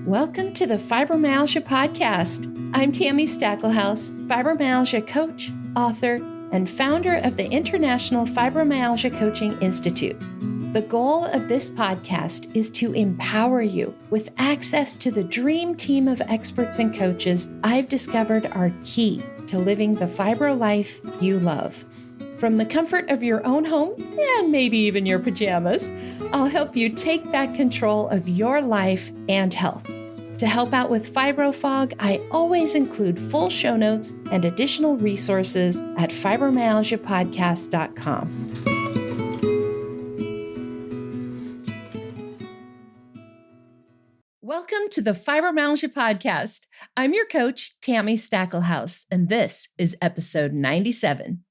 Welcome to the Fibromyalgia Podcast. I'm Tami Stacklehouse, fibromyalgia coach, author, and founder of the International Fibromyalgia Coaching Institute. The goal of this podcast is to empower you with access to the dream team of experts and coaches I've discovered are key to living the fibro life you love. From the comfort of your own home, and maybe even your pajamas, I'll help you take back control of your life and health. To help out with fibro fog, I always include full show notes and additional resources at fibromyalgiapodcast.com. Welcome to the Fibromyalgia Podcast. I'm your coach, Tami Stacklehouse, and this is episode 97.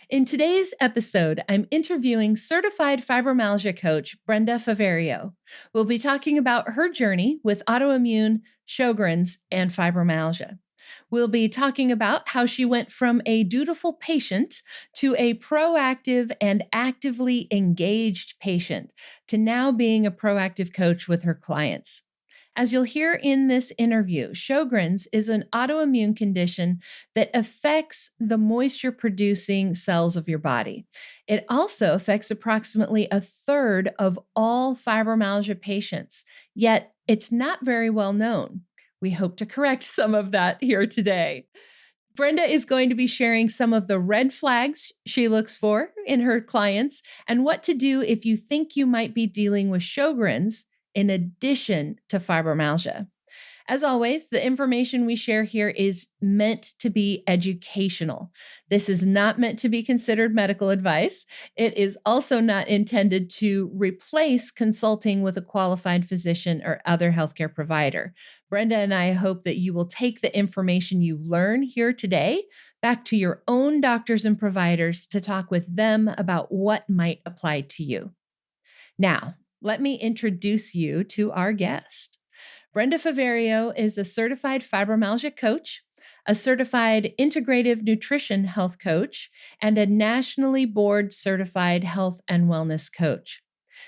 In today's episode, I'm interviewing Certified Fibromyalgia Coach Brenda Faverio. We'll be talking about her journey with autoimmune, Sjögren's, and fibromyalgia. We'll be talking about how she went from a dutiful patient to a proactive and actively engaged patient to now being a proactive coach with her clients. As you'll hear in this interview, Sjögren's is an autoimmune condition that affects the moisture-producing cells of your body. It also affects approximately a third of all fibromyalgia patients, yet it's not very well known. We hope to correct some of that here today. Brenda is going to be sharing some of the red flags she looks for in her clients and what to do if you think you might be dealing with Sjögren's in addition to fibromyalgia. As always, the information we share here is meant to be educational. This is not meant to be considered medical advice. It is also not intended to replace consulting with a qualified physician or other healthcare provider. Brenda and I hope that you will take the information you learn here today back to your own doctors and providers to talk with them about what might apply to you. Now, let me introduce you to our guest. Brenda Faverio is a certified fibromyalgia coach, a certified integrative nutrition health coach, and a nationally board certified health and wellness coach.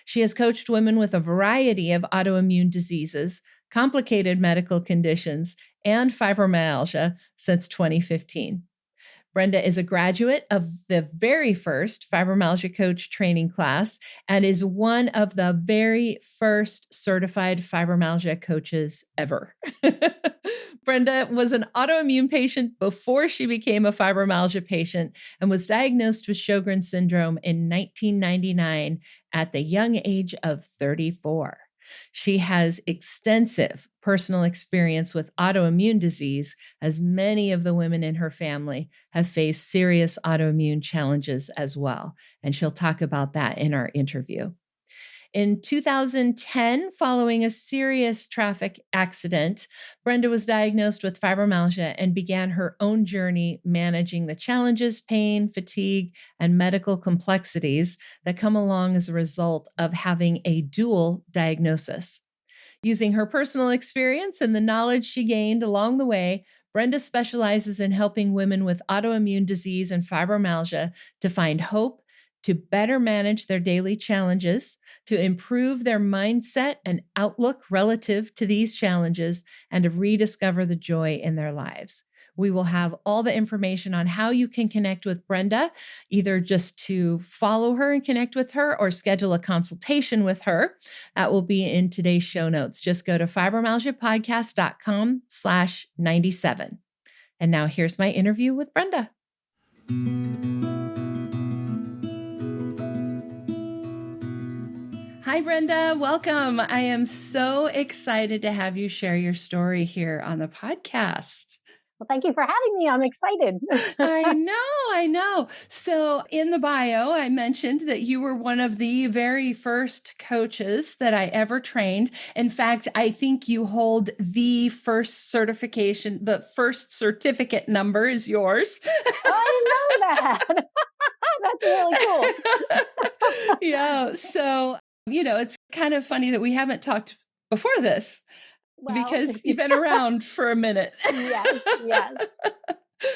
She has coached women with a variety of autoimmune diseases, complicated medical conditions, and fibromyalgia since 2015. Brenda is a graduate of the very first fibromyalgia coach training class and is one of the very first certified fibromyalgia coaches ever. Brenda was an autoimmune patient before she became a fibromyalgia patient and was diagnosed with Sjögren's syndrome in 1999 at the young age of 34. She has extensive personal experience with autoimmune disease, as many of the women in her family have faced serious autoimmune challenges as well. And she'll talk about that in our interview. In 2010, following a serious traffic accident, Brenda was diagnosed with fibromyalgia and began her own journey managing the challenges, pain, fatigue, and medical complexities that come along as a result of having a dual diagnosis. Using her personal experience and the knowledge she gained along the way, Brenda specializes in helping women with autoimmune disease and fibromyalgia to find hope, to better manage their daily challenges, to improve their mindset and outlook relative to these challenges, and to rediscover the joy in their lives. We will have all the information on how you can connect with Brenda, either just to follow her and connect with her or schedule a consultation with her. That will be in today's show notes. Just go to fibromyalgiapodcast.com/97. And now here's my interview with Brenda. Hi, Brenda. Welcome. I am so excited to have you share your story here on the podcast. Well, thank you for having me. I'm excited. I know. So in the bio, I mentioned that you were one of the very first coaches that I ever trained. In fact, I think you hold the first certification. The first certificate number is yours. I know that. That's really cool. Yeah. So, it's kind of funny that we haven't talked before this. Well, because you've been around for a minute. Yes.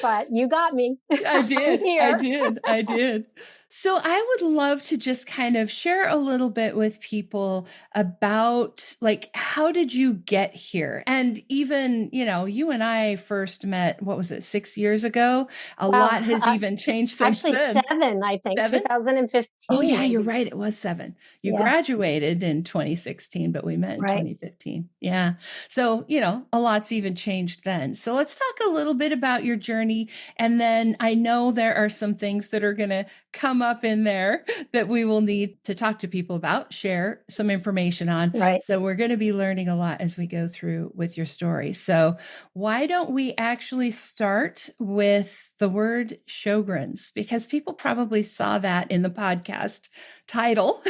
but you got me. I did. I'm here. I did. So I would love to just kind of share a little bit with people about like, how did you get here? And even, you and I first met, what was it, 6 years ago? A Well, lot has even changed since actually then. 7, I think, 7? 2015. Oh, yeah, you're maybe. right. It was 7. You Yeah, graduated in 2016, but we met in right. 2015. Yeah. So, a lot's even changed then. So let's talk a little bit about your journey. And then I know there are some things that are going to come up in there that we will need to talk to people about, share some information on. Right. So we're going to be learning a lot as we go through with your story. So why don't we actually start with the word Sjögren's? Because people probably saw that in the podcast title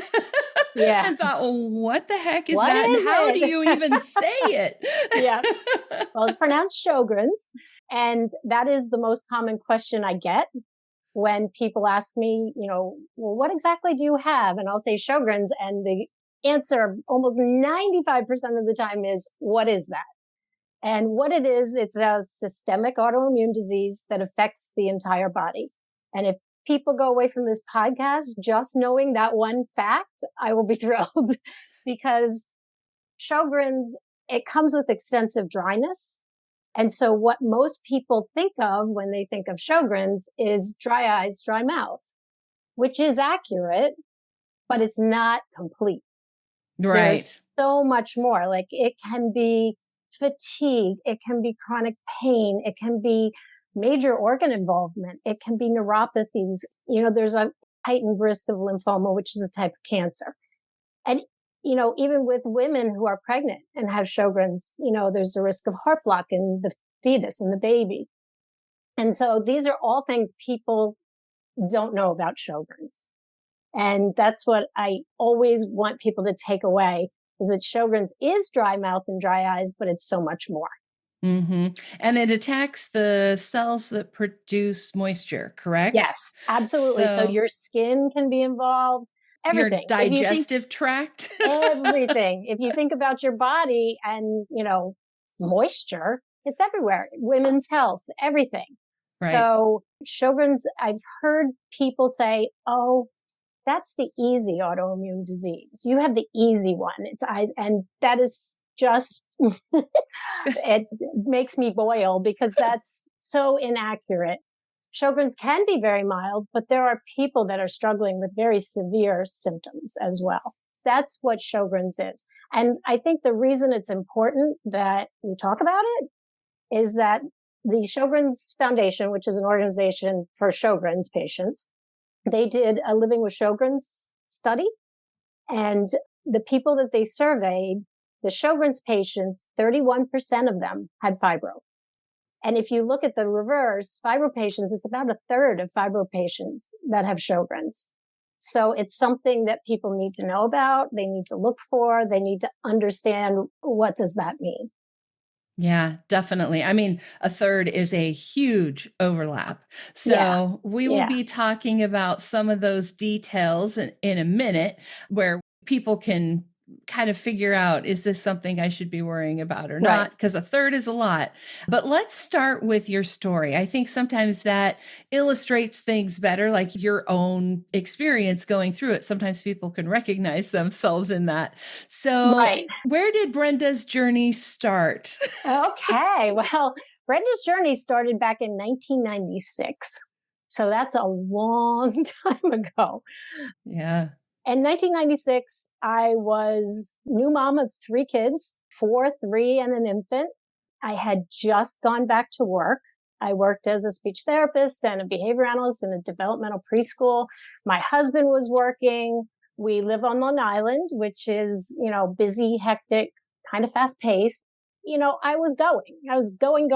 Yeah. and thought, well, what the heck is What that? is And how do it? you even say it? Yeah. Well, it's pronounced Sjögren's. And that is the most common question I get when people ask me, well, what exactly do you have? And I'll say Sjögren's. And the answer almost 95% of the time is, what is that? And what it is, it's a systemic autoimmune disease that affects the entire body. And if people go away from this podcast just knowing that one fact, I will be thrilled because Sjögren's, it comes with extensive dryness. And so what most people think of when they think of Sjögren's is dry eyes, dry mouth, which is accurate, but it's not complete. Right. There's so much more. Like it can be fatigue. It can be chronic pain. It can be major organ involvement. It can be neuropathies. There's a heightened risk of lymphoma, which is a type of cancer. And, even with women who are pregnant and have Sjögren's, there's a risk of heart block in the fetus and the baby. And so these are all things people don't know about Sjögren's. And that's what I always want people to take away is that Sjögren's is dry mouth and dry eyes, but it's so much more. Mm-hmm. And it attacks the cells that produce moisture, correct? Yes, absolutely. So your skin can be involved. Everything. Your digestive tract. Everything. If you think about your body and, moisture, it's everywhere. Women's health, everything. Right. So Sjögren's, I've heard people say, oh, that's the easy autoimmune disease. You have the easy one. It's eyes. And that is just, it makes me boil because that's so inaccurate. Sjögren's can be very mild, but there are people that are struggling with very severe symptoms as well. That's what Sjögren's is. And I think the reason it's important that we talk about it is that the Sjögren's Foundation, which is an organization for Sjögren's patients, they did a Living with Sjögren's study. And the people that they surveyed, the Sjögren's patients, 31% of them had fibro. And if you look at the reverse, fibro patients, it's about a third of fibro patients that have Sjögren's. So it's something that people need to know about. They need to look for. They need to understand what does that mean. Yeah, definitely. I mean, a third is a huge overlap. So we will be talking about some of those details in a minute where people can kind of figure out, is this something I should be worrying about or not? Because a third is a lot. But let's start with your story. I think sometimes that illustrates things better, like your own experience going through it. Sometimes people can recognize themselves in that. So where did Brenda's journey start? Okay. Well, Brenda's journey started back in 1996. So that's a long time ago. Yeah. In 1996, I was new mom of 3 kids, 4, 3, and an infant. I had just gone back to work. I worked as a speech therapist and a behavior analyst in a developmental preschool. My husband was working. We live on Long Island, which is, busy, hectic, kind of fast paced. I was going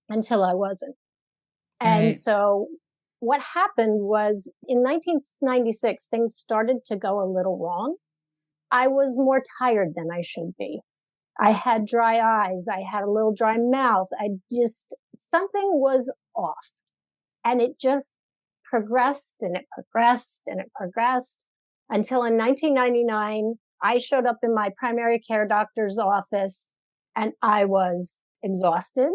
until I wasn't. And so what happened was in 1996, things started to go a little wrong. I was more tired than I should be. I had dry eyes. I had a little dry mouth. Something was off. And it just progressed and it progressed and it progressed until in 1999, I showed up in my primary care doctor's office and I was exhausted.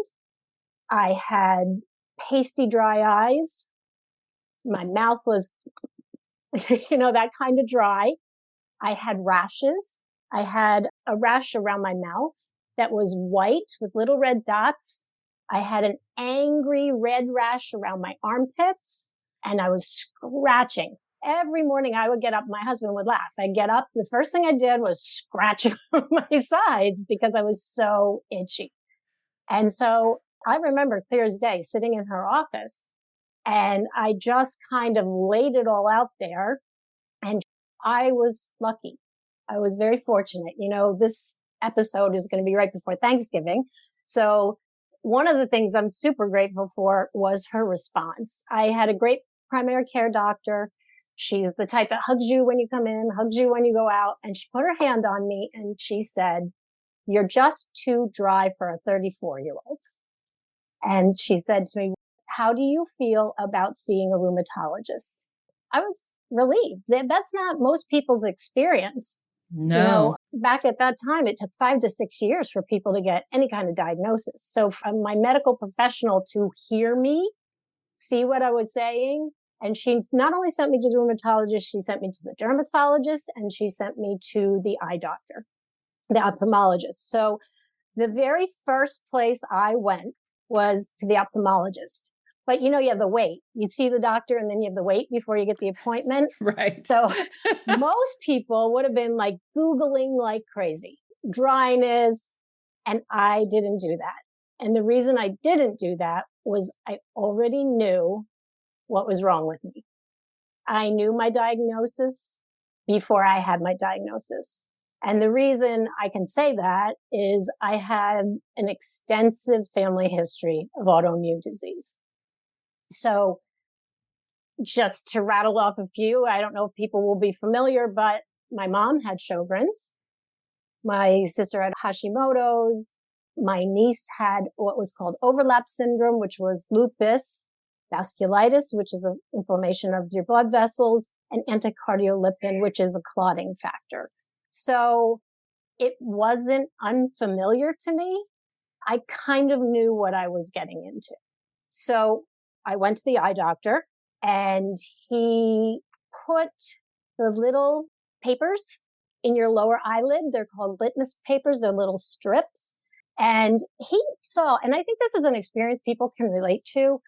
I had pasty, dry eyes. My mouth was, that kind of dry. I had rashes. I had a rash around my mouth that was white with little red dots. I had an angry red rash around my armpits, and I was scratching. Every morning I would get up, my husband would laugh. I'd get up. The first thing I did was scratch my sides because I was so itchy. And so I remember clear as day sitting in her office, and I just kind of laid it all out there. And I was lucky. I was very fortunate. This episode is going to be right before Thanksgiving. So one of the things I'm super grateful for was her response. I had a great primary care doctor. She's the type that hugs you when you come in, hugs you when you go out. And she put her hand on me and she said, "You're just too dry for a 34-year-old. And she said to me, "How do you feel about seeing a rheumatologist?" I was relieved. That's not most people's experience. No. Back at that time, it took 5 to 6 years for people to get any kind of diagnosis. So from my medical professional to hear me, see what I was saying, and she not only sent me to the rheumatologist, she sent me to the dermatologist, and she sent me to the eye doctor, the ophthalmologist. So the very first place I went was to the ophthalmologist. But you have the wait. You see the doctor and then you have the wait before you get the appointment. Right. So most people would have been like Googling like crazy, dryness. And I didn't do that. And the reason I didn't do that was I already knew what was wrong with me. I knew my diagnosis before I had my diagnosis. And the reason I can say that is I had an extensive family history of autoimmune disease. So just to rattle off a few, I don't know if people will be familiar, but my mom had Sjögren's. My sister had Hashimoto's. My niece had what was called overlap syndrome, which was lupus, vasculitis, which is an inflammation of your blood vessels, and anticardiolipin, which is a clotting factor. So it wasn't unfamiliar to me. I kind of knew what I was getting into. So I went to the eye doctor and he put the little papers in your lower eyelid. They're called litmus papers. They're little strips. And he saw, and I think this is an experience people can relate to.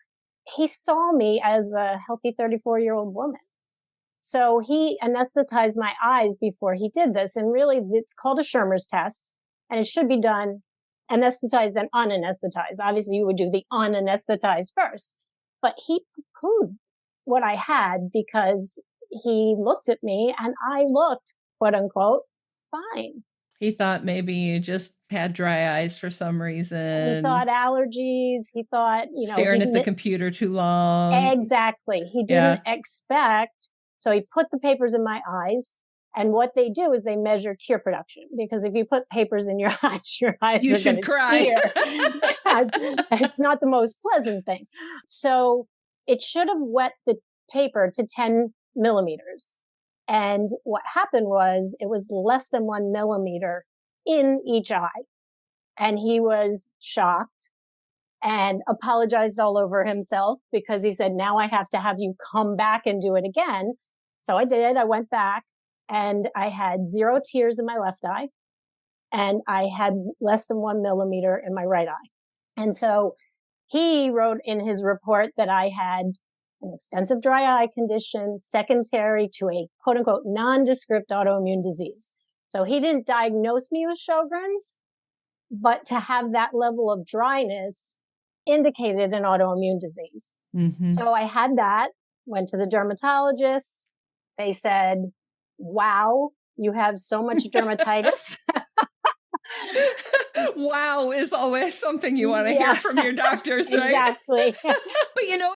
He saw me as a healthy 34-year-old woman. So he anesthetized my eyes before he did this. And really, it's called a Schirmer's test, and it should be done anesthetized and unanesthetized. Obviously, you would do the unanesthetized first. But he poo-pooed what I had because he looked at me and I looked, quote unquote, fine. He thought maybe you just had dry eyes for some reason. He thought allergies. He thought, staring at the computer too long. Exactly. He didn't expect. So he put the papers in my eyes. And what they do is they measure tear production, because if you put papers in your eyes are going to cry. Tear. It's not the most pleasant thing. So it should have wet the paper to 10 millimeters. And what happened was it was less than 1 millimeter in each eye. And he was shocked and apologized all over himself because he said, "Now I have to have you come back and do it again." So I did. I went back. And I had 0 tears in my left eye, and I had less than 1 millimeter in my right eye. And so he wrote in his report that I had an extensive dry eye condition secondary to a quote unquote nondescript autoimmune disease. So he didn't diagnose me with Sjögren's, but to have that level of dryness indicated an autoimmune disease. Mm-hmm. So I had that, went to the dermatologist. They said, "Wow, you have so much dermatitis." Wow is always something you want to hear from your doctors, right? Exactly. But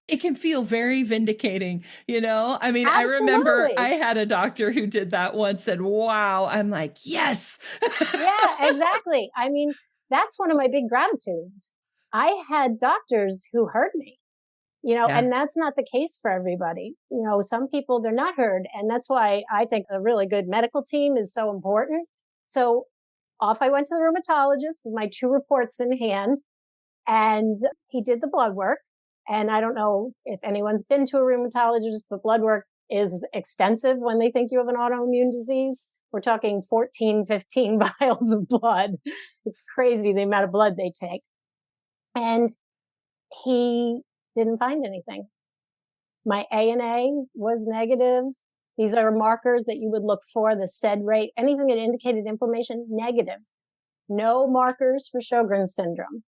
it can feel very vindicating, I mean, Absolutely. I remember I had a doctor who did that once and wow, I'm like, yes. Yeah, exactly. I mean, that's one of my big gratitudes. I had doctors who heard me. And that's not the case for everybody. Some people, they're not heard. And that's why I think a really good medical team is so important. So off I went to the rheumatologist with my 2 reports in hand, and he did the blood work. And I don't know if anyone's been to a rheumatologist, but blood work is extensive when they think you have an autoimmune disease. We're talking 14, 15 vials of blood. It's crazy the amount of blood they take. And he didn't find anything. My ANA was negative. These are markers that you would look for, the SED rate, anything that indicated inflammation, negative. No markers for Sjögren syndrome.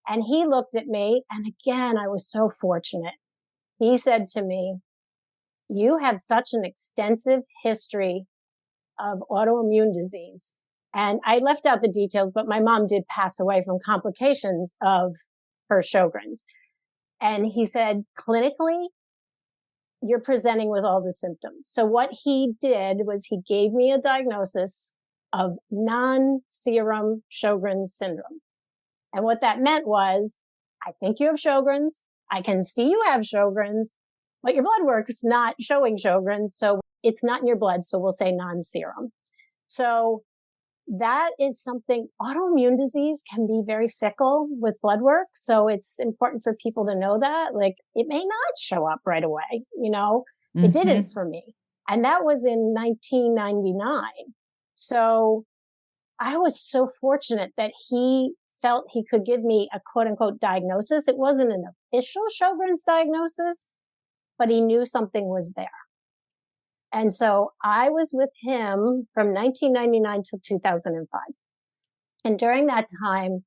And he looked at me, and again, I was so fortunate. He said to me, you have such an extensive history of autoimmune disease. And I left out the details, but my mom did pass away from complications of her Sjögren's. And he said, clinically, you're presenting with all the symptoms. So what he did was he gave me a diagnosis of non-serum Sjögren's syndrome. And what that meant was, I think you have Sjögren's. I can see you have Sjögren's, but your blood work's not showing Sjögren's. So it's not in your blood. So we'll say non-serum. So that is something, autoimmune disease can be very fickle with blood work. So it's important for people to know that, like, it may not show up right away. It didn't for me. And that was in 1999. So I was so fortunate that he felt he could give me a quote unquote diagnosis. It wasn't an official Sjögren's diagnosis, but he knew something was there. And so I was with him from 1999 till 2005. And during that time,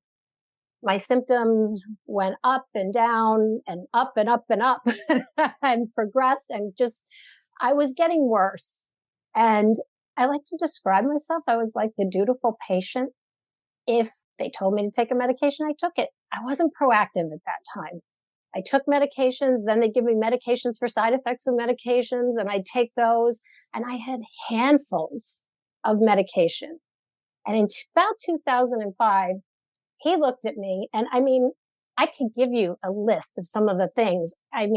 my symptoms went up and down and up and up and up and progressed, and I was getting worse. And I like to describe myself. I was like the dutiful patient. If they told me to take a medication, I took it. I wasn't proactive at that time. I took medications, then they give me medications for side effects of medications, and I'd take those. And I had handfuls of medication. And in about 2005, he looked at me, and I could give you a list of some of the things. I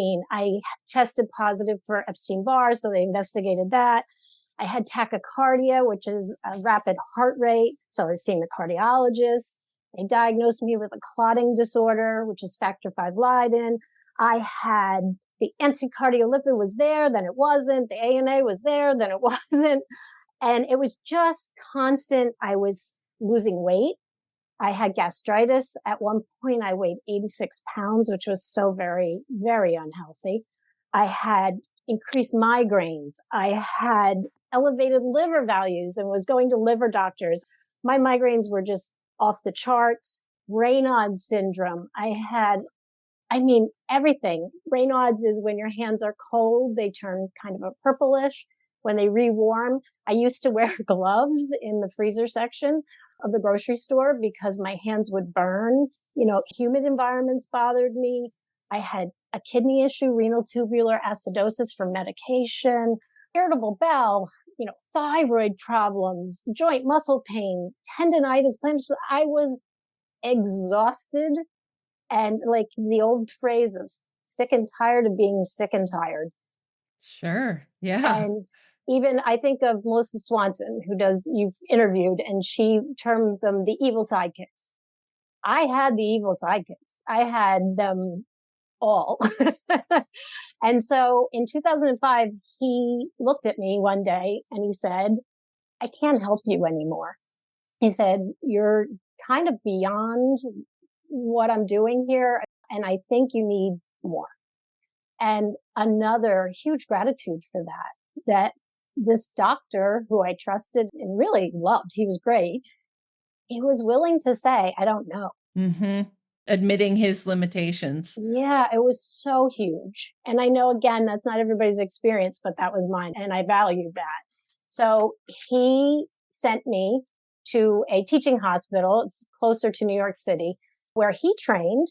tested positive for Epstein-Barr, so they investigated that. I had tachycardia, which is a rapid heart rate. So I was seeing the cardiologist. They diagnosed me with a clotting disorder, which is factor V Leiden. I had the anticardiolipid was there, then it wasn't. The ANA was there, then it wasn't. And it was just constant. I was losing weight. I had gastritis. At one point, I weighed 86 pounds, which was so very, very unhealthy. I had increased migraines. I had elevated liver values and was going to liver doctors. My migraines were just off the charts. Raynaud's syndrome. I had, everything. Raynaud's is when your hands are cold, they turn kind of a purplish. When they rewarm, I used to wear gloves in the freezer section of the grocery store because my hands would burn. Humid environments bothered me. I had a kidney issue, renal tubular acidosis from medication, irritable bowel, thyroid problems, joint muscle pain, tendonitis, I was exhausted, and like the old phrase of sick and tired of being sick and tired. Sure. Yeah. And even I think of Melissa Swanson, you've interviewed, and she termed them the evil sidekicks. I had the evil sidekicks. I had them all. And so in 2005, he looked at me one day and he said, I can't help you anymore. He said, you're kind of beyond what I'm doing here, and I think you need more. And another huge gratitude for that this doctor who I trusted and really loved, he was great. He was willing to say, I don't know. Mm-hmm. Admitting his limitations. Yeah, it was so huge. And I know, again, that's not everybody's experience, but that was mine. And I valued that. So he sent me to a teaching hospital. It's closer to New York City, where he trained.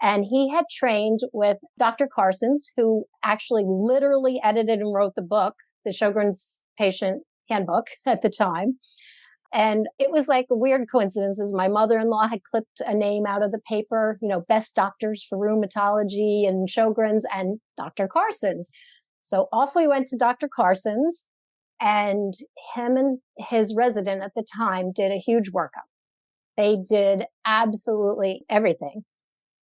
And he had trained with Dr. Carson's, who actually literally edited and wrote the book, the Sjögren's Patient Handbook at the time. And it was like weird coincidences. My mother-in-law had clipped a name out of the paper, best doctors for rheumatology and Sjögren's, and Dr. Carson's. So off we went to Dr. Carson's, and him and his resident at the time did a huge workup. They did absolutely everything.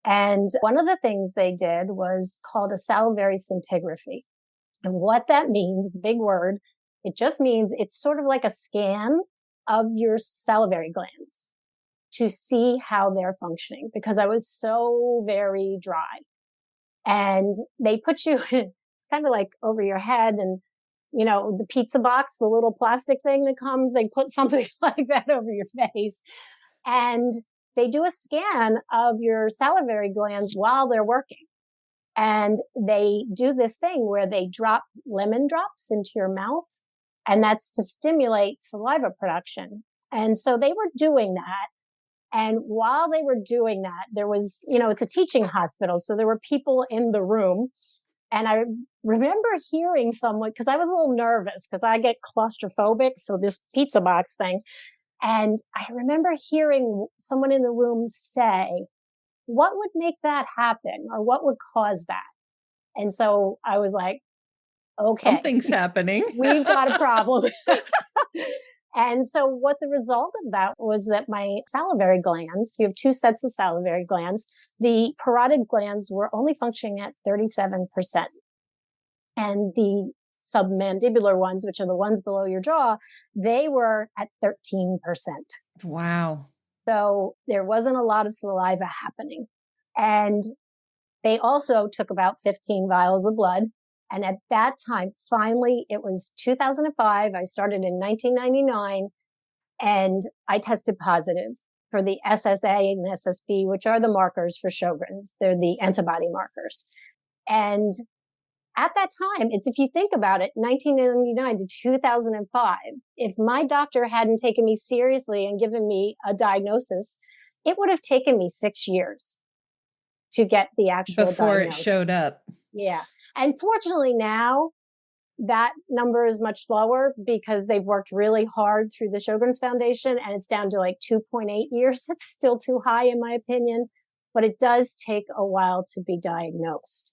And one of the things they did was called a salivary scintigraphy. And what that means, big word, it just means it's sort of like a scan of your salivary glands to see how they're functioning, because I was so very dry. And they put you, it's kind of like over your head, and the pizza box, the little plastic thing that comes, they put something like that over your face. And they do a scan of your salivary glands while they're working. And they do this thing where they drop lemon drops into your mouth, and that's to stimulate saliva production. And so they were doing that. And while they were doing that, there was, it's a teaching hospital. So there were people in the room. And I remember hearing someone, because I was a little nervous because I get claustrophobic. So this pizza box thing. And I remember hearing someone in the room say, what would make that happen, or what would cause that? And so I was like, okay, something's happening. We've got a problem. And so what the result of that was that my salivary glands, you have two sets of salivary glands, the parotid glands were only functioning at 37%. And the submandibular ones, which are the ones below your jaw, they were at 13%. Wow. So there wasn't a lot of saliva happening. And they also took about 15 vials of blood. And at that time, finally, it was 2005. I started in 1999, and I tested positive for the SSA and SSB, which are the markers for Sjögren's. They're the antibody markers. And at that time, it's, if you think about it, 1999 to 2005, if my doctor hadn't taken me seriously and given me a diagnosis, it would have taken me 6 years to get the actual before diagnosis. It showed up. Yeah. And fortunately now that number is much lower because they've worked really hard through the Sjögren's Foundation, and it's down to like 2.8 years. That's still too high in my opinion, but it does take a while to be diagnosed.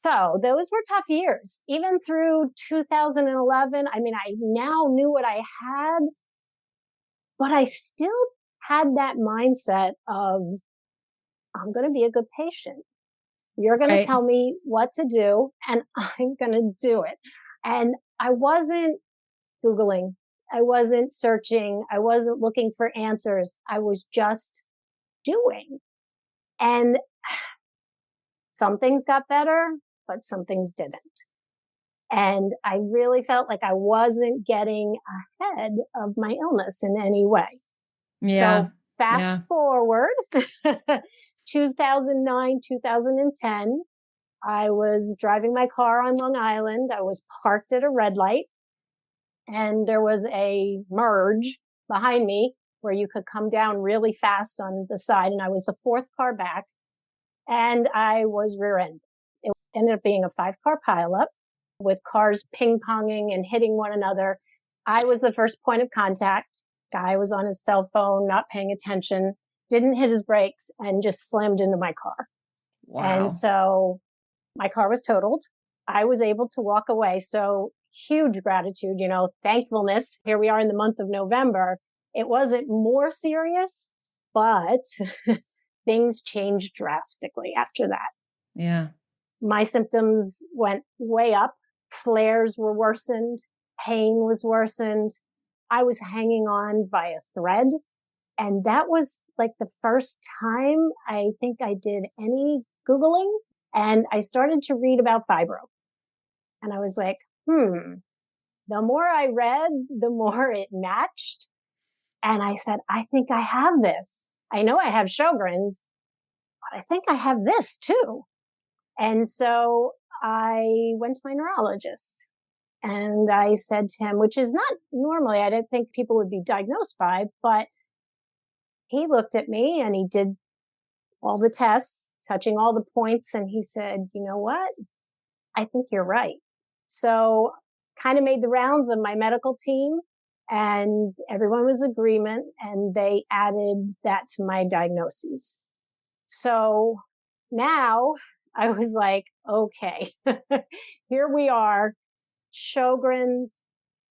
So those were tough years. Even through 2011, I mean, I now knew what I had, but I still had that mindset of, I'm going to be a good patient. You're going to tell me what to do, and I'm going to do it. And I wasn't Googling. I wasn't searching. I wasn't looking for answers. I was just doing. And some things got better, but some things didn't. And I really felt like I wasn't getting ahead of my illness in any way. Yeah. So fast forward, 2009, 2010, I was driving my car on Long Island. I was parked at a red light, and there was a merge behind me where you could come down really fast on the side. And I was the fourth car back, and I was rear-ended. It ended up being a 5-car pileup with cars ping-ponging and hitting one another. I was the first point of contact. Guy was on his cell phone, not paying attention, didn't hit his brakes, and just slammed into my car. Wow. And so my car was totaled. I was able to walk away. So huge gratitude, thankfulness. Here we are in the month of November. It wasn't more serious, but things changed drastically after that. Yeah. My symptoms went way up. Flares were worsened. Pain was worsened. I was hanging on by a thread. And that was like the first time I think I did any Googling. And I started to read about fibro. And I was like, the more I read, the more it matched. And I said, I think I have this. I know I have Sjögren's, but I think I have this too. And so I went to my neurologist, and I said to him, which is not normally, I didn't think people would be diagnosed by, but he looked at me and he did all the tests, touching all the points. And he said, you know what? I think you're right. So kind of made the rounds of my medical team, and everyone was in agreement, and they added that to my diagnoses. So now I was like, okay, here we are, Sjögren's,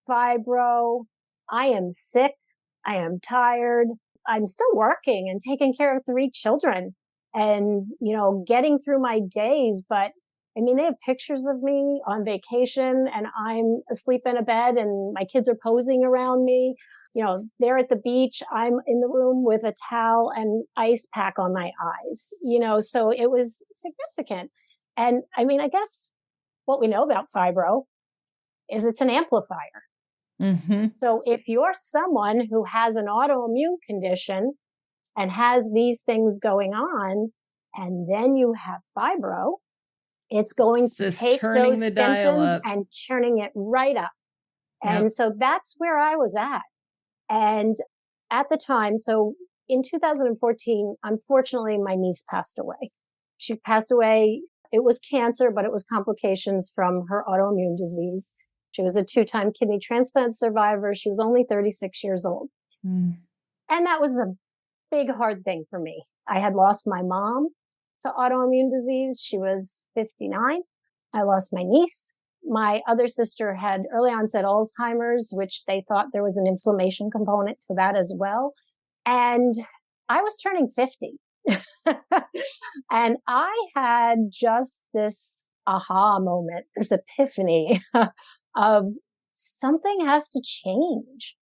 fibro. I am sick. I am tired. I'm still working and taking care of 3 children. and, getting through my days. But I mean, they have pictures of me on vacation and I'm asleep in a bed and my kids are posing around me. They're at the beach. I'm in the room with a towel and ice pack on my eyes, so it was significant. And I mean, I guess what we know about fibro is it's an amplifier. Mm-hmm. So if you're someone who has an autoimmune condition and has these things going on, and then you have fibro, it's going to Just take turning those the dial symptoms up. and turning it right up. And Yep. so that's where I was at. And at the time, so in 2014, unfortunately, my niece passed away. She passed away. It was cancer, but it was complications from her autoimmune disease. She was a 2-time kidney transplant survivor. She was only 36 years old. Mm. And that was a big, hard thing for me. I had lost my mom to autoimmune disease. She was 59. I lost my niece. My other sister had early onset Alzheimer's, which they thought there was an inflammation component to that as well. And I was turning 50. And I had just this aha moment, this epiphany of something has to change.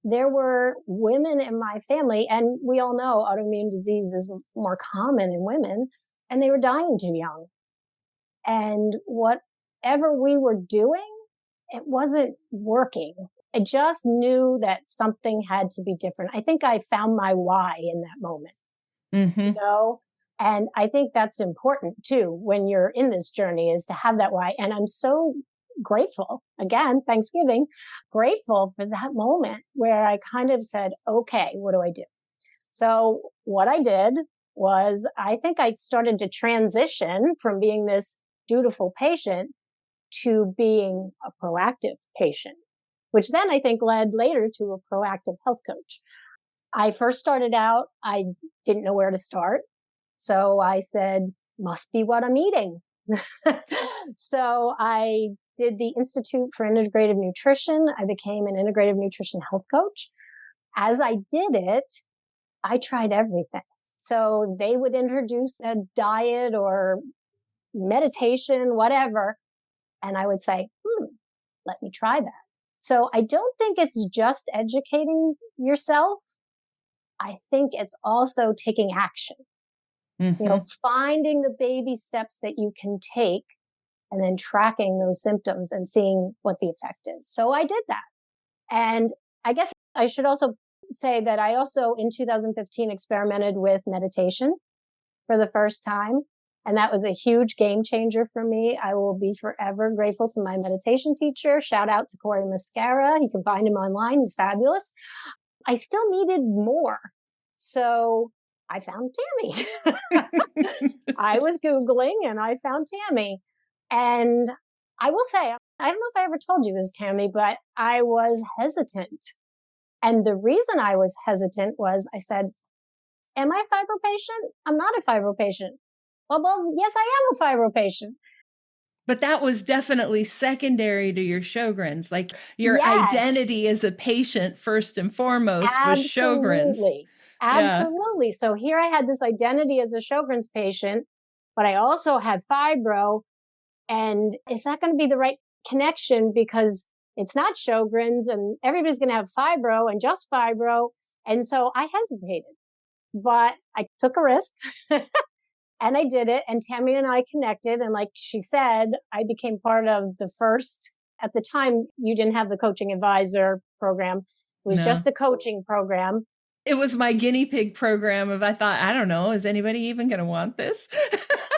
There were women in my family, and we all know autoimmune disease is more common in women, and they were dying too young. And whatever we were doing, it wasn't working. I just knew that something had to be different. I think I found my why in that moment, Mm-hmm. And I think that's important too when you're in this journey, is to have that why. And I'm so grateful, again, Thanksgiving, grateful for that moment where I kind of said, okay, what do I do? So what I did was, I think I started to transition from being this dutiful patient to being a proactive patient, which then I think led later to a proactive health coach. I first started out, I didn't know where to start. So I said, must be what I'm eating. So I did the Institute for Integrative Nutrition. I became an integrative nutrition health coach. As I did it, I tried everything. So they would introduce a diet or meditation, whatever. And I would say, let me try that. So I don't think it's just educating yourself. I think it's also taking action. Mm-hmm. Finding the baby steps that you can take and then tracking those symptoms and seeing what the effect is. So I did that. And I guess I should also say that I also in 2015 experimented with meditation for the first time. And that was a huge game changer for me. I will be forever grateful to my meditation teacher. Shout out to Corey Mascara. You can find him online. He's fabulous. I still needed more. So I found Tami. I was Googling and I found Tami. And I will say, I don't know if I ever told you this, Tami, but I was hesitant. And the reason I was hesitant was I said, am I a fibro patient? I'm not a fibro patient. Well, yes, I am a fibro patient. But that was definitely secondary to your Sjögren's. Like your Yes, identity as a patient, first and foremost, was Sjögren's. absolutely. Yeah. Absolutely. So here I had this identity as a Sjögren's patient, but I also had fibro. And is that going to be the right connection? Because it's not Sjögren's and everybody's going to have fibro and just fibro. And so I hesitated, but I took a risk and I did it. And Tami and I connected. And like she said, I became part of the first, at the time, you didn't have the coaching advisor program. It was just a coaching program. It was my guinea pig program of, I thought, I don't know, is anybody even going to want this?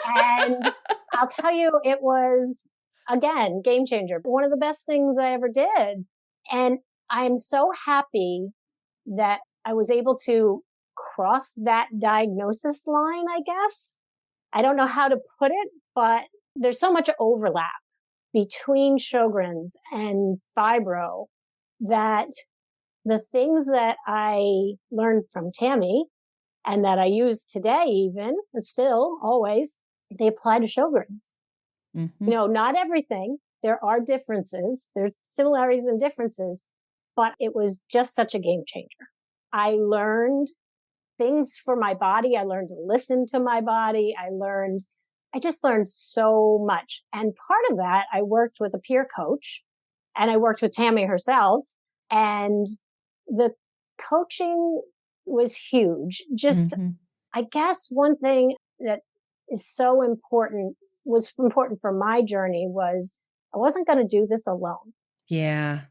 And I'll tell you, it was, again, game changer. One of the best things I ever did. And I'm so happy that I was able to cross that diagnosis line, I guess. I don't know how to put it, but there's so much overlap between Sjögren's and fibro that the things that I learned from Tami and that I use today even, but still always, they apply to Sjögren's. Mm-hmm. Not everything. There are differences. There are similarities and differences, but it was just such a game changer. I learned things for my body. I learned to listen to my body. I just learned so much. And part of that, I worked with a peer coach and I worked with Tami herself, and the coaching was huge. Just, I guess one thing that is so important was important for my journey was I wasn't going to do this alone. Yeah.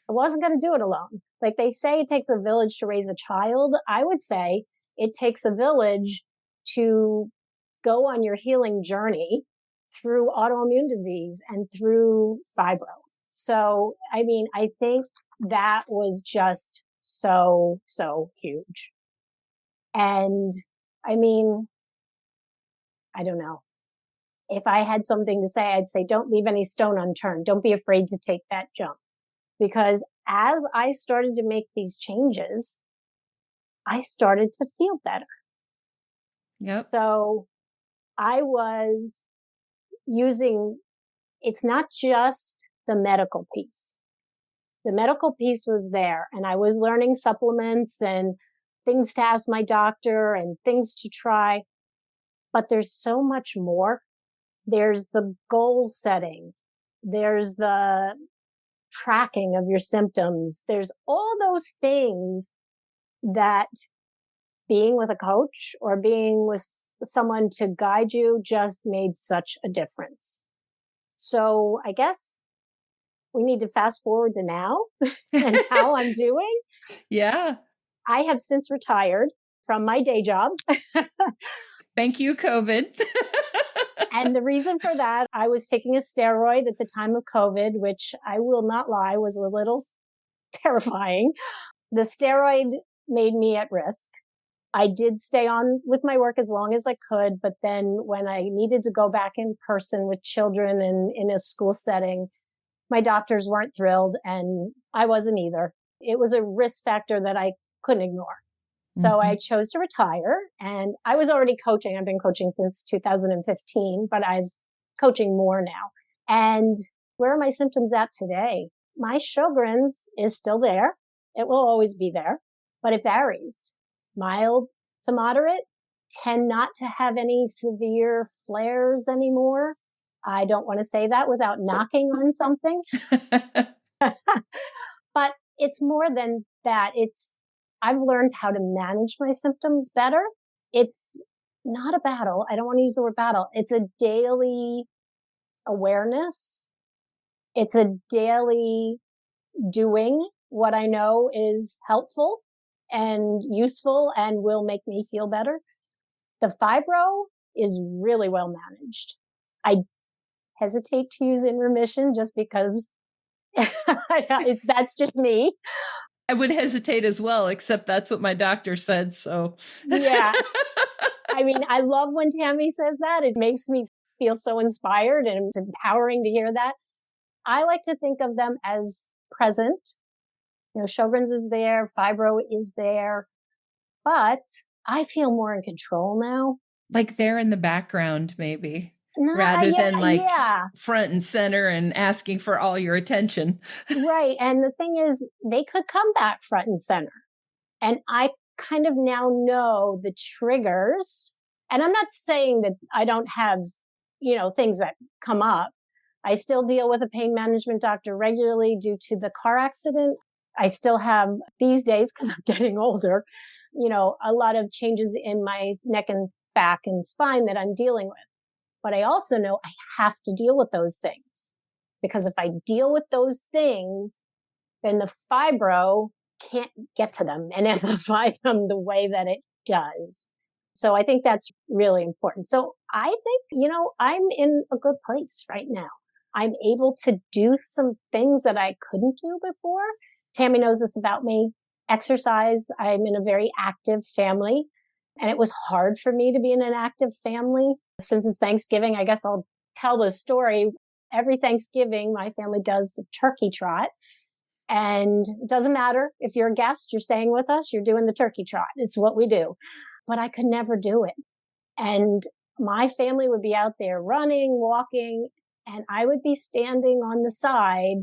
I wasn't going to do it alone. Like they say, it takes a village to raise a child. I would say it takes a village to go on your healing journey through autoimmune disease and through fibro. So, I mean, I think that was just so, so huge. And I mean, I don't know. If I had something to say, I'd say, don't leave any stone unturned. Don't be afraid to take that jump. Because as I started to make these changes, I started to feel better. Yep. So I was using, it's not just the medical piece. The medical piece was there, and I was learning supplements and things to ask my doctor and things to try. But there's so much more. There's the goal setting. There's the tracking of your symptoms. There's all those things that being with a coach or being with someone to guide you just made such a difference. So I guess we need to fast forward to now and how I'm doing. Yeah. I have since retired from my day job. Thank you, COVID. And the reason for that, I was taking a steroid at the time of COVID, which I will not lie was a little terrifying. The steroid made me at risk. I did stay on with my work as long as I could, but then when I needed to go back in person with children and in a school setting, my doctors weren't thrilled and I wasn't either. It was a risk factor that I couldn't ignore. So I chose to retire, and I was already coaching. I've been coaching since 2015, but I'm coaching more now. And where are my symptoms at today? My Sjögren's is still there. It will always be there, but it varies. Mild to moderate, tend not to have any severe flares anymore. I don't want to say that without knocking on something. But it's more than that. I've learned how to manage my symptoms better. It's not a battle. I don't want to use the word battle. It's a daily awareness. It's a daily doing what I know is helpful and useful and will make me feel better. The fibro is really well managed. I hesitate to use in remission just because that's just me. I would hesitate as well, except that's what my doctor said. So, yeah. I mean, I love when Tami says that. It makes me feel so inspired and it's empowering to hear that. I like to think of them as present. You know, Sjögren's is there, fibro is there, but I feel more in control now. Like they're in the background, maybe. Rather than like front and center and asking for all your attention. Right. And the thing is, they could come back front and center. And I kind of now know the triggers. And I'm not saying that I don't have, things that come up. I still deal with a pain management doctor regularly due to the car accident. I still have these days, because I'm getting older, a lot of changes in my neck and back and spine that I'm dealing with. But I also know I have to deal with those things, because if I deal with those things, then the fibro can't get to them and amplify them the way that it does. So I think that's really important. So I think, I'm in a good place right now. I'm able to do some things that I couldn't do before. Tami knows this about me. Exercise. I'm in a very active family. And it was hard for me to be in an active family. Since it's Thanksgiving, I guess I'll tell the story. Every Thanksgiving, my family does the turkey trot. And it doesn't matter if you're a guest, you're staying with us, you're doing the turkey trot. It's what we do. But I could never do it. And my family would be out there running, walking, and I would be standing on the side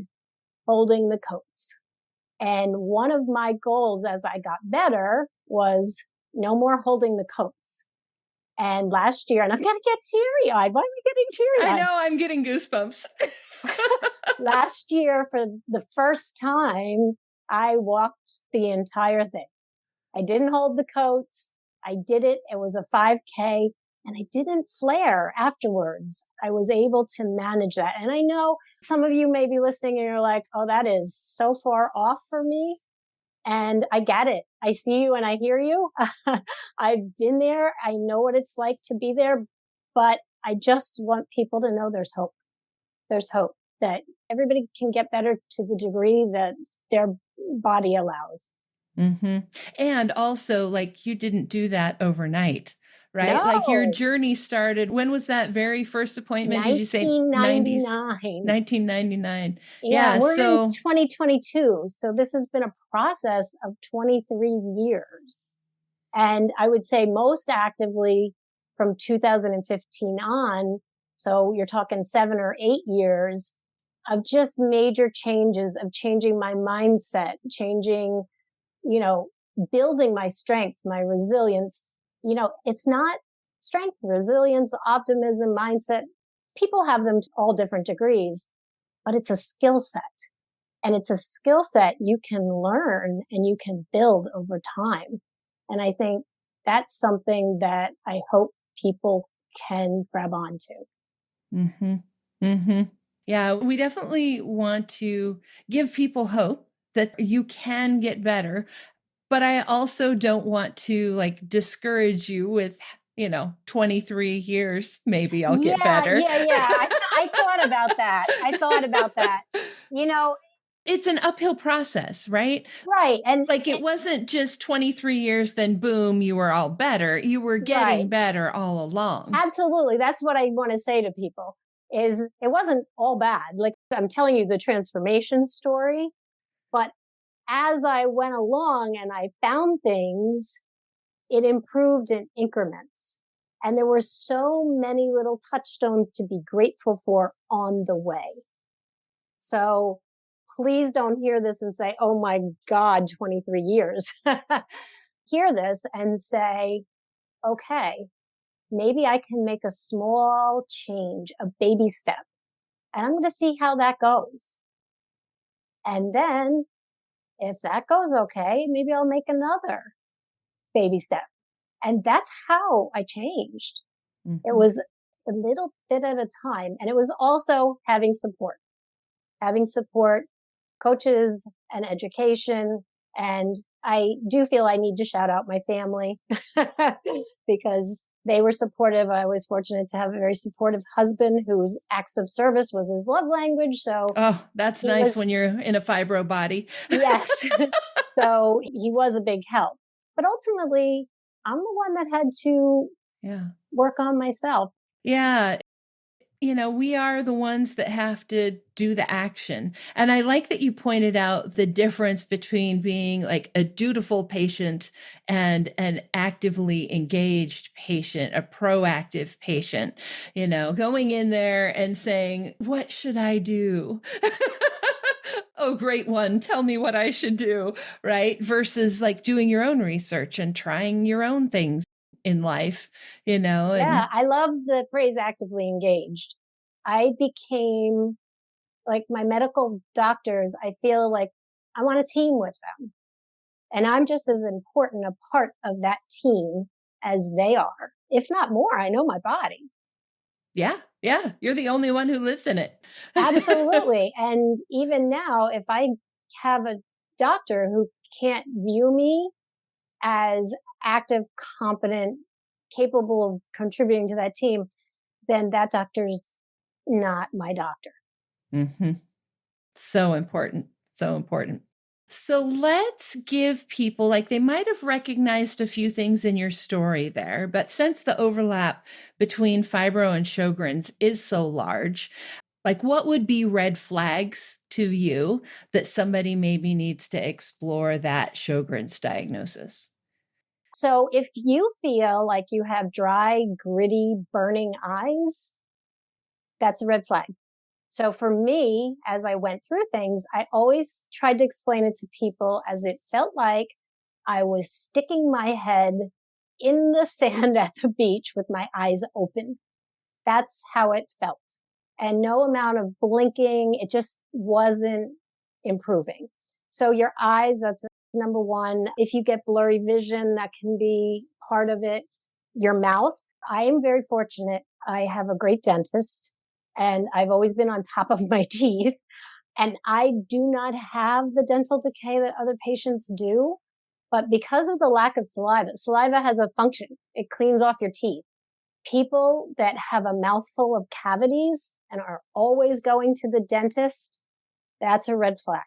holding the coats. And one of my goals as I got better was no more holding the coats. And last year, and I'm going to get teary-eyed. Why am I getting I teary-eyed? know, I'm getting goosebumps. Last year, for the first time, I walked the entire thing. I didn't hold the coats. I did it. It was a 5K, and I didn't flare afterwards. I was able to manage that. And I know some of you may be listening and you're like, oh, that is so far off for me. And I get it. I see you and I hear you. I've been there. I know what it's like to be there, but I just want people to know there's hope. There's hope that everybody can get better to the degree that their body allows. Mm-hmm. And also, like, you didn't do that overnight, right? No. Like, your journey started, when was that very first appointment? Did you say 90s? 1999. 1999. Yeah, we're in so 2022. So this has been a process of 23 years. And I would say most actively from 2015 on. So you're talking 7 or 8 years of just major changes, of changing my mindset, changing, building my strength, my resilience. It's not strength, resilience, optimism, mindset. People have them to all different degrees, but it's a skill set. And it's a skill set you can learn and you can build over time. And I think that's something that I hope people can grab onto. mm-hmm. Mm-hmm. Yeah, we definitely want to give people hope that you can get better. But I also don't want to like discourage you with, 23 years, maybe I'll get better. Yeah. I thought about that. It's an uphill process, right? Right. And like, it wasn't just 23 years, then boom, you were all better. You were getting better all along. Absolutely. That's what I want to say to people is it wasn't all bad. Like I'm telling you the transformation story, but as I went along and I found things, it improved in increments. And there were so many little touchstones to be grateful for on the way. So please don't hear this and say, oh my God, 23 years. Hear this and say, okay, maybe I can make a small change, a baby step, and I'm going to see how that goes. And then if that goes okay, maybe I'll make another baby step. And that's how I changed. Mm-hmm. It was a little bit at a time. And it was also having support, coaches and education. And I do feel I need to shout out my family because they were supportive. I was fortunate to have a very supportive husband whose acts of service was his love language. So, oh, that's nice when you're in a fibro body. Yes. So he was a big help. But ultimately, I'm the one that had to work on myself. Yeah. We are the ones that have to do the action. And I like that you pointed out the difference between being like a dutiful patient and an actively engaged patient, a proactive patient, going in there and saying, what should I do? Oh, great one. Tell me what I should do. Right. Versus like doing your own research and trying your own things in life, Yeah, I love the phrase actively engaged. I became like my medical doctors. I feel like I'm on a team with them and I'm just as important a part of that team as they are. If not more, I know my body. Yeah. Yeah. You're the only one who lives in it. Absolutely. And even now, if I have a doctor who can't view me as active, competent, capable of contributing to that team, then that doctor's not my doctor. Mm-hmm. So important. So important. So let's give people, like, they might have recognized a few things in your story there, but since the overlap between fibro and Sjögren's is so large, like, what would be red flags to you that somebody maybe needs to explore that Sjögren's diagnosis? So if you feel like you have dry, gritty, burning eyes, that's a red flag. So for me, as I went through things, I always tried to explain it to people as it felt like I was sticking my head in the sand at the beach with my eyes open. That's how it felt. And no amount of blinking, it just wasn't improving. So your eyes, that's number one. If you get blurry vision, that can be part of it. Your mouth. I am very fortunate. I have a great dentist and I've always been on top of my teeth. And I do not have the dental decay that other patients do. But because of the lack of saliva has a function. It cleans off your teeth. People that have a mouthful of cavities and are always going to the dentist, that's a red flag.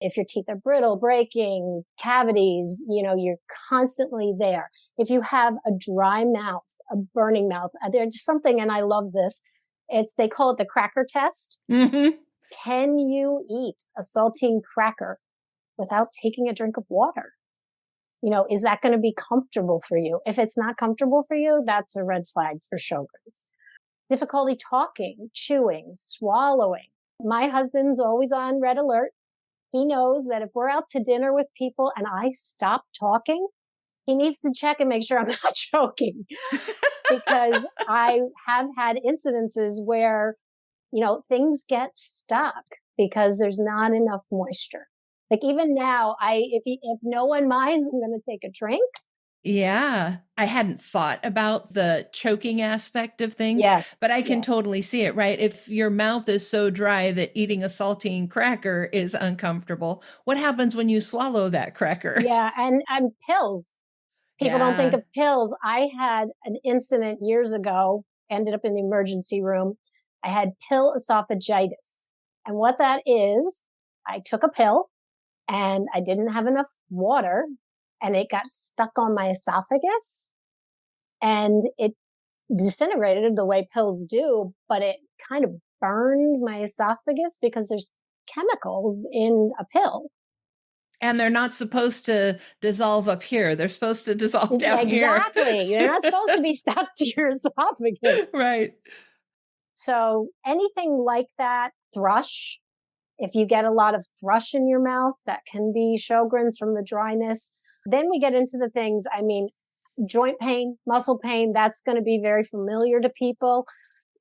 If your teeth are brittle, breaking, cavities, you're constantly there. If you have a dry mouth, a burning mouth, there's something, and I love this. They call it the cracker test. Mm-hmm. Can you eat a saltine cracker without taking a drink of water? Is that going to be comfortable for you? If it's not comfortable for you, that's a red flag for Sjögren's. Difficulty talking, chewing, swallowing. My husband's always on red alert. He knows that if we're out to dinner with people and I stop talking, he needs to check and make sure I'm not choking. Because I have had incidences where, things get stuck because there's not enough moisture. Like even now, if no one minds, I'm going to take a drink. Yeah. I hadn't thought about the choking aspect of things, Yes. but I can totally see it, right? If your mouth is so dry that eating a saltine cracker is uncomfortable, what happens when you swallow that cracker? Yeah. And pills. People don't think of pills. I had an incident years ago, ended up in the emergency room. I had pill esophagitis. And what that is, I took a pill and I didn't have enough water and it got stuck on my esophagus and it disintegrated the way pills do, but it kind of burned my esophagus because there's chemicals in a pill. And they're not supposed to dissolve up here. They're supposed to dissolve down here. Exactly. They're not supposed to be stuck to your esophagus. Right. So anything like that, thrush, if you get a lot of thrush in your mouth, that can be Sjögren's from the dryness. Then we get into the things, joint pain, muscle pain, that's going to be very familiar to people.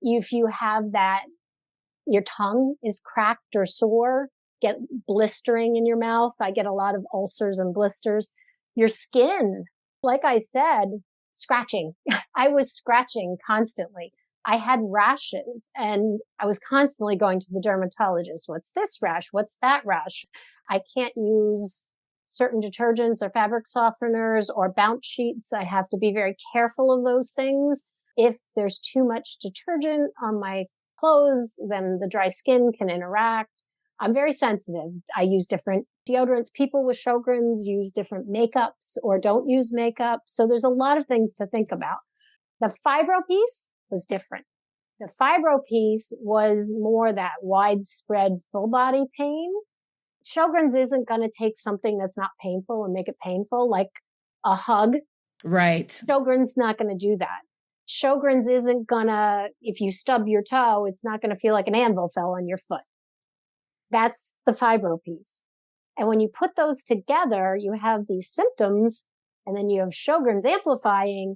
If you have that, your tongue is cracked or sore, get blistering in your mouth. I get a lot of ulcers and blisters. Your skin, like I said, scratching. I was scratching constantly. I had rashes and I was constantly going to the dermatologist. What's this rash? What's that rash? I can't use certain detergents or fabric softeners or bounce sheets. I have to be very careful of those things. If there's too much detergent on my clothes, then the dry skin can interact. I'm very sensitive. I use different deodorants. People with Sjögren's use different makeups or don't use makeup. So there's a lot of things to think about. The fibro piece was different. The fibro piece was more that widespread full body pain. Sjögren's isn't going to take something that's not painful and make it painful, like a hug. Right. Sjögren's not going to do that. Sjögren's isn't going to, if you stub your toe, it's not going to feel like an anvil fell on your foot. That's the fibro piece. And when you put those together, you have these symptoms and then you have Sjögren's amplifying.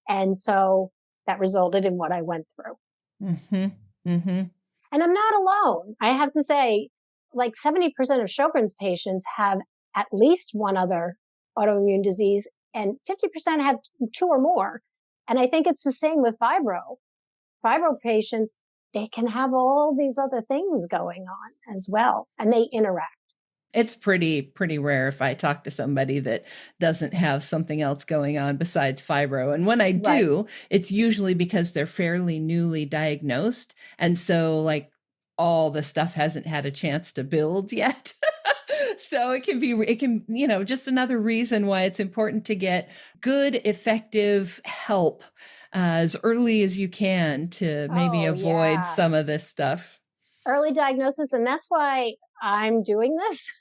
And so that resulted in what I went through. Mm-hmm. Mm-hmm. And I'm not alone. I have to say, like 70% of Sjögren's patients have at least one other autoimmune disease and 50% have two or more. And I think it's the same with fibro. Fibro patients, they can have all these other things going on as well, and they interact. It's pretty rare if I talk to somebody that doesn't have something else going on besides fibro. And when I do, it's usually because they're fairly newly diagnosed. And so like all the stuff hasn't had a chance to build yet. So it can, just another reason why it's important to get good, effective help as early as you can to maybe avoid some of this stuff. Early diagnosis. And that's why I'm doing this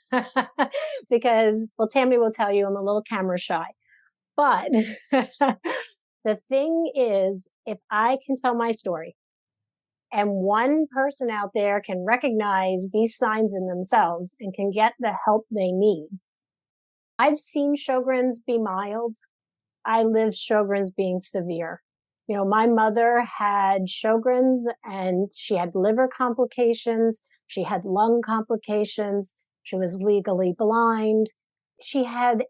because, well, Tami will tell you I'm a little camera shy, but the thing is, if I can tell my story and one person out there can recognize these signs in themselves and can get the help they need. I've seen Sjögren's be mild. I lived Sjögren's being severe. My mother had Sjögren's and she had liver complications. She had lung complications. She was legally blind. She had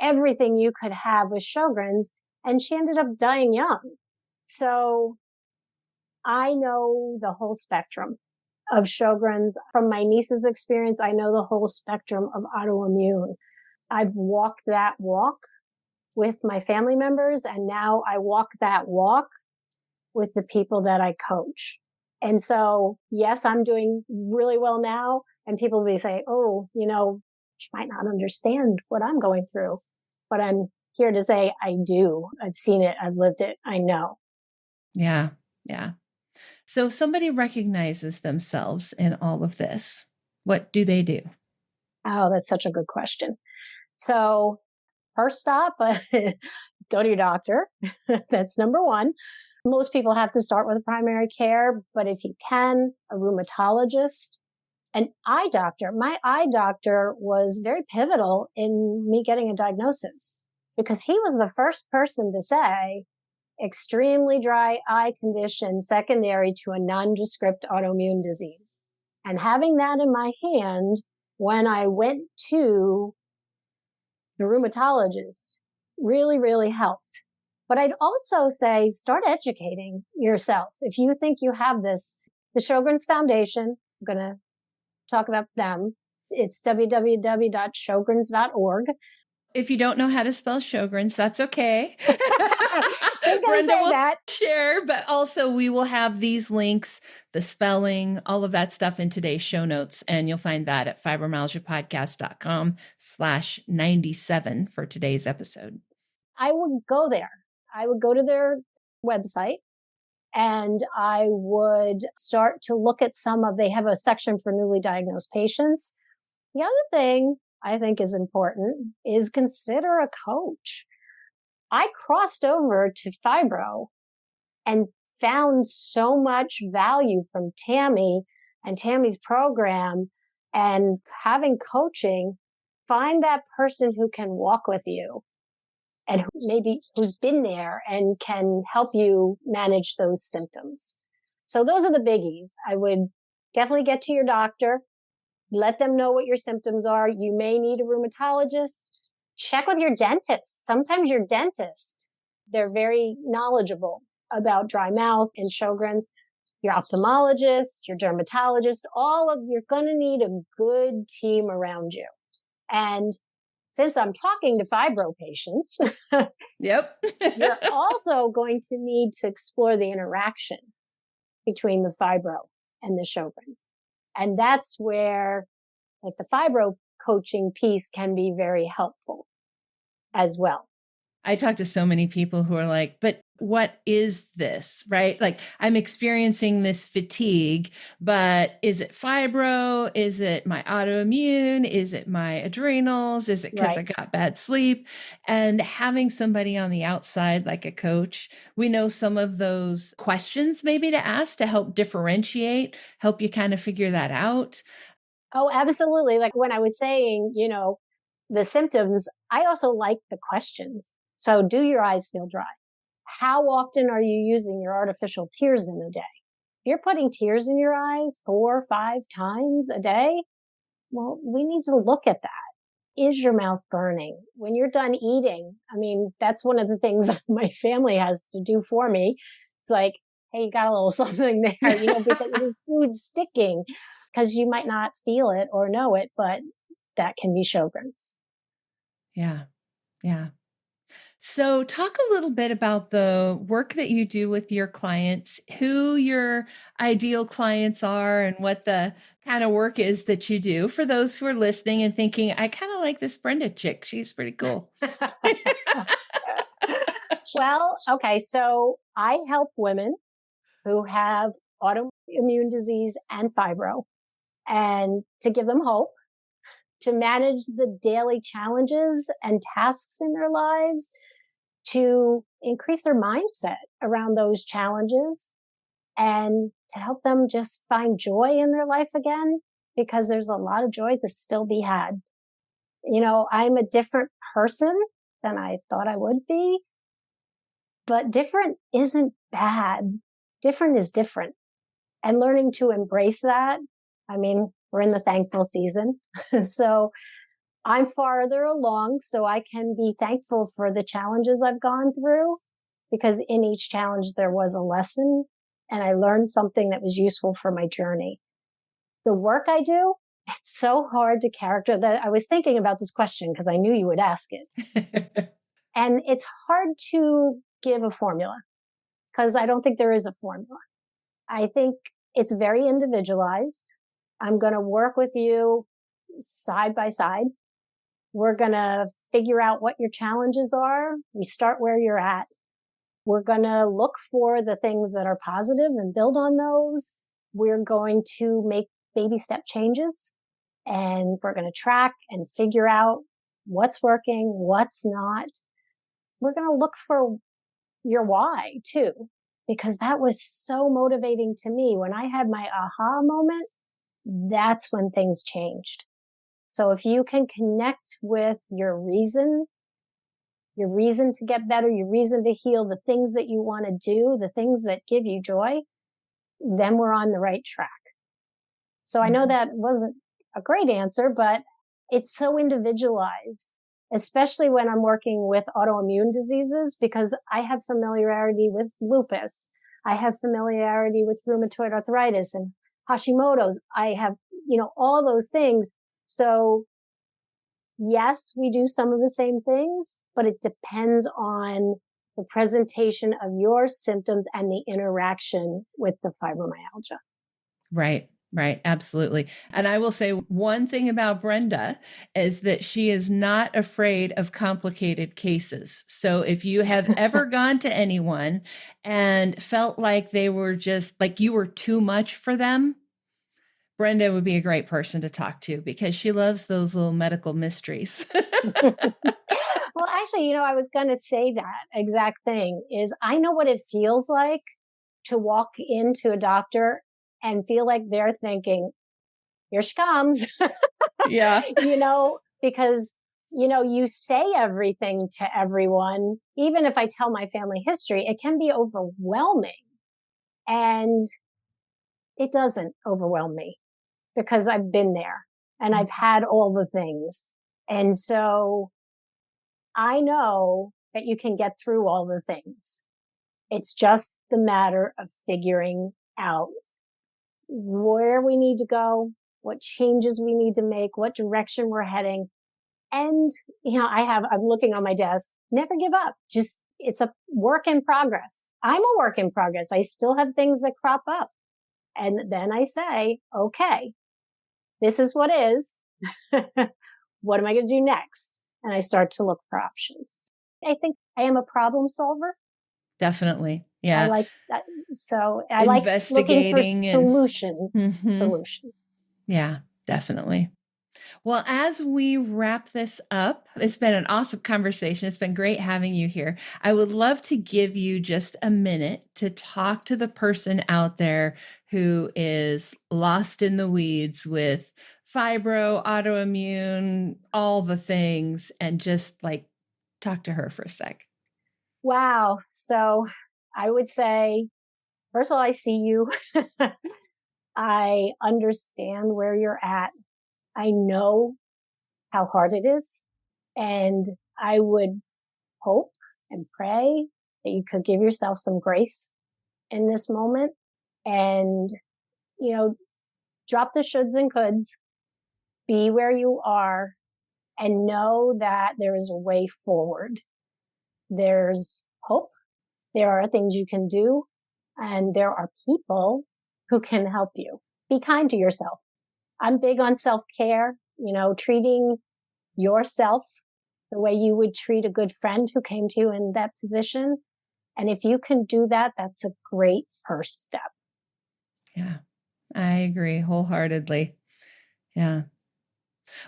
everything you could have with Sjögren's, and she ended up dying young. So I know the whole spectrum of Sjögren's. From my niece's experience, I know the whole spectrum of autoimmune. I've walked that walk with my family members, and now I walk that walk with the people that I coach. And so, yes, I'm doing really well now. And people will say, oh, she might not understand what I'm going through. But I'm here to say I do. I've seen it. I've lived it. I know. Yeah. Yeah. So if somebody recognizes themselves in all of this, what do they do? Oh, that's such a good question. So first stop, go to your doctor. That's number one. Most people have to start with a primary care, but if you can, a rheumatologist, an eye doctor. My eye doctor was very pivotal in me getting a diagnosis because he was the first person to say extremely dry eye condition secondary to a nondescript autoimmune disease. And having that in my hand when I went to the rheumatologist really, really helped. But I'd also say start educating yourself. If you think you have this, the Sjögren's Foundation, I'm going to talk about them. It's www.sjögrens.org. If you don't know how to spell Sjögren's, that's okay. Brenda will that. share, but also we will have these links, the spelling, all of that stuff in today's show notes. And you'll find that at fibromyalgiapodcast.com/97 for today's episode. I would go there. I would go to their website and I would start to look at they have a section for newly diagnosed patients. The other thing I think is important is consider a coach. I crossed over to fibro and found so much value from Tami and Tami's program and having coaching. Find that person who can walk with you and who's been there and can help you manage those symptoms. So those are the biggies. I would definitely get to your doctor, let them know what your symptoms are. You may need a rheumatologist. Check with your dentist. Sometimes your dentist, they're very knowledgeable about dry mouth and Sjögren's. Your ophthalmologist, your dermatologist, you're going to need a good team around you. And since I'm talking to fibro patients, Yep. you're also going to need to explore the interaction between the fibro and the Sjögren's. And that's where the fibro coaching piece can be very helpful as well. I talk to so many people who are like, but what is this, right? Like I'm experiencing this fatigue, but is it fibro? Is it my autoimmune? Is it my adrenals? Is it because I got bad sleep? And having somebody on the outside, like a coach, we know some of those questions maybe to ask to help differentiate, help you kind of figure that out. Oh, absolutely. Like when I was saying, the symptoms, I also like the questions. So do your eyes feel dry? How often are you using your artificial tears in a day? If you're putting tears in your eyes 4 or 5 times a day, well, we need to look at that. Is your mouth burning? When you're done eating, that's one of the things my family has to do for me. It's like, hey, you got a little something there, because it's food sticking, because you might not feel it or know it, but that can be Sjögren's. Yeah. Yeah. So talk a little bit about the work that you do with your clients, who your ideal clients are, and what the kind of work is that you do for those who are listening and thinking, I kind of like this Brenda chick. She's pretty cool. Well, okay. So I help women who have autoimmune disease and fibro, and to give them hope, to manage the daily challenges and tasks in their lives, to increase their mindset around those challenges, and to help them just find joy in their life again, because there's a lot of joy to still be had. I'm a different person than I thought I would be. But different isn't bad. Different is different. And learning to embrace that. I mean, we're in the thankful season. So I'm farther along, so I can be thankful for the challenges I've gone through, because in each challenge there was a lesson and I learned something that was useful for my journey. The work I do, it's so hard to characterize. That I was thinking about this question because I knew you would ask it. And it's hard to give a formula because I don't think there is a formula. I think it's very individualized. I'm going to work with you side by side. We're going to figure out what your challenges are. We start where you're at. We're going to look for the things that are positive and build on those. We're going to make baby step changes, and we're going to track and figure out what's working, what's not. We're going to look for your why too, because that was so motivating to me. When I had my aha moment, that's when things changed. So if you can connect with your reason to get better, your reason to heal, the things that you want to do, the things that give you joy, then we're on the right track. So I know that wasn't a great answer, but it's so individualized, especially when I'm working with autoimmune diseases, because I have familiarity with lupus. I have familiarity with rheumatoid arthritis and Hashimoto's. I have, all those things. So yes, we do some of the same things, but it depends on the presentation of your symptoms and the interaction with the fibromyalgia. Right. Right. Absolutely. And I will say one thing about Brenda is that she is not afraid of complicated cases. So if you have ever gone to anyone and felt like they were just like you were too much for them, Brenda would be a great person to talk to because she loves those little medical mysteries. Well, actually, I was going to say that exact thing is I know what it feels like to walk into a doctor and feel like they're thinking, here she comes. Yeah. Because, you say everything to everyone. Even if I tell my family history, it can be overwhelming. And it doesn't overwhelm me because I've been there and I've had all the things. And so I know that you can get through all the things. It's just the matter of figuring out where we need to go, what changes we need to make, what direction we're heading. And, I'm looking on my desk, never give up. It's a work in progress. I'm a work in progress. I still have things that crop up. And then I say, okay, this is what is. What am I going to do next? And I start to look for options. I think I am a problem solver. Definitely. Yeah. I like that. So I like looking for solutions. Solutions. Yeah, definitely. Well, as we wrap this up, it's been an awesome conversation. It's been great having you here. I would love to give you just a minute to talk to the person out there who is lost in the weeds with fibro, autoimmune, all the things, and just like talk to her for a sec. Wow. So I would say, first of all, I see you. I understand where you're at. I know how hard it is. And I would hope and pray that you could give yourself some grace in this moment and, drop the shoulds and coulds, be where you are, and know that there is a way forward. There's hope. There are things you can do, and there are people who can help you. Be kind to yourself. I'm big on self-care, treating yourself the way you would treat a good friend who came to you in that position. And if you can do that, that's a great first step. Yeah, I agree wholeheartedly. Yeah.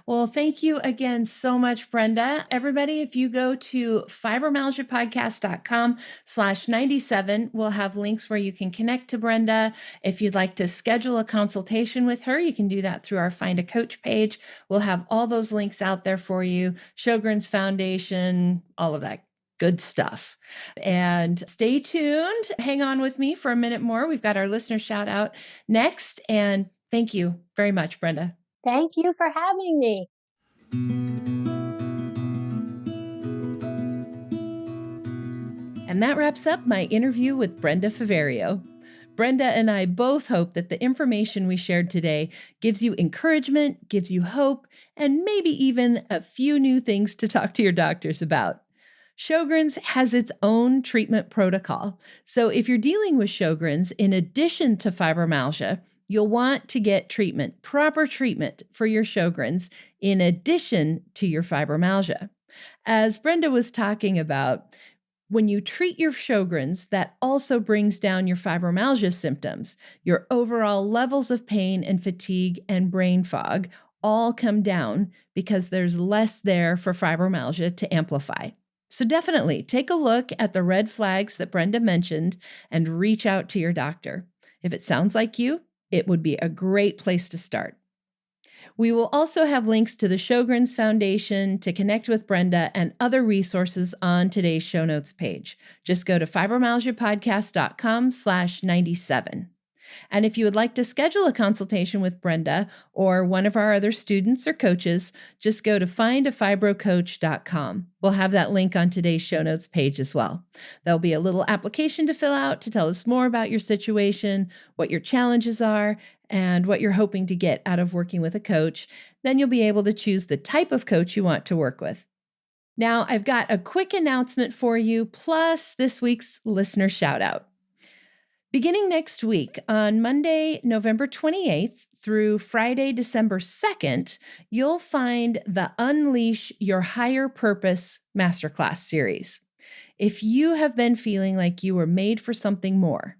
Well, thank you again so much, Brenda. Everybody, if you go to fibromyalgiapodcast.com/97, we'll have links where you can connect to Brenda. If you'd like to schedule a consultation with her, you can do that through our Find a Coach page. We'll have all those links out there for you. Sjögren's Foundation, all of that good stuff. And stay tuned. Hang on with me for a minute more. We've got our listener shout out next. And thank you very much, Brenda. Thank you for having me. And that wraps up my interview with Brenda Faverio. Brenda and I both hope that the information we shared today gives you encouragement, gives you hope, and maybe even a few new things to talk to your doctors about. Sjögren's has its own treatment protocol. So if you're dealing with Sjögren's, in addition to fibromyalgia, you'll want to get treatment, proper treatment for your Sjögren's in addition to your fibromyalgia. As Brenda was talking about, when you treat your Sjögren's, that also brings down your fibromyalgia symptoms. Your overall levels of pain and fatigue and brain fog all come down because there's less there for fibromyalgia to amplify. So definitely take a look at the red flags that Brenda mentioned and reach out to your doctor. If it sounds like you, it would be a great place to start. We will also have links to the Sjögren's Foundation to connect with Brenda and other resources on today's show notes page. Just go to fibromyalgiapodcast.com/97. And if you would like to schedule a consultation with Brenda or one of our other students or coaches, just go to findafibrocoach.com. We'll have that link on today's show notes page as well. There'll be a little application to fill out to tell us more about your situation, what your challenges are, and what you're hoping to get out of working with a coach. Then you'll be able to choose the type of coach you want to work with. Now, I've got a quick announcement for you, plus this week's listener shout out. Beginning next week, on Monday, November 28th through Friday, December 2nd, you'll find the Unleash Your Higher Purpose Masterclass series. If you have been feeling like you were made for something more,